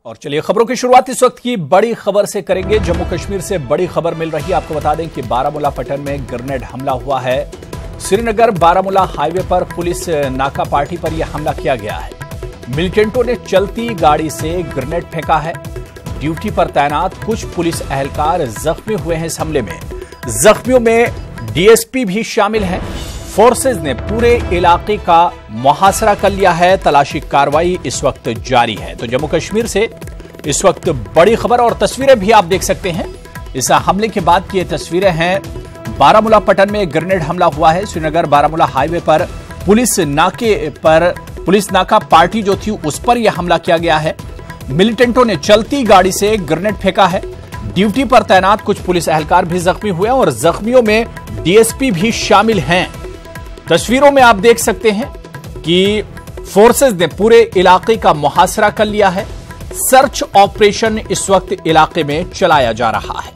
और चलिए खबरों की शुरुआत इस वक्त की बड़ी खबर से करेंगे। जम्मू कश्मीर से बड़ी खबर मिल रही है। आपको बता दें कि बारामूला पट्टन में ग्रेनेड हमला हुआ है। श्रीनगर बारामूला हाईवे पर पुलिस नाका पार्टी पर यह हमला किया गया है। मिलिटेंटों ने चलती गाड़ी से ग्रेनेड फेंका है। ड्यूटी पर तैनात कुछ पुलिस एहलकार जख्मी हुए हैं इस हमले में। जख्मियों में डीएसपी भी शामिल है। फोर्सेज ने पूरे इलाके का मुहासरा कर लिया है। तलाशी कार्रवाई इस वक्त जारी है। तो जम्मू कश्मीर से इस वक्त बड़ी खबर और तस्वीरें भी आप देख सकते हैं। इस हमले के बाद की ये तस्वीरें हैं। बारामूला पट्टन में ग्रेनेड हमला हुआ है। श्रीनगर बारामूला हाईवे पर पुलिस नाका पार्टी जो थी उस पर यह हमला किया गया है। मिलिटेंटों ने चलती गाड़ी से ग्रेनेड फेंका है। ड्यूटी पर तैनात कुछ पुलिस एहलकार भी जख्मी हुए और जख्मियों में डीएसपी भी शामिल हैं। तस्वीरों में आप देख सकते हैं कि फोर्सेज ने पूरे इलाके का मुहासरा कर लिया है। सर्च ऑपरेशन इस वक्त इलाके में चलाया जा रहा है।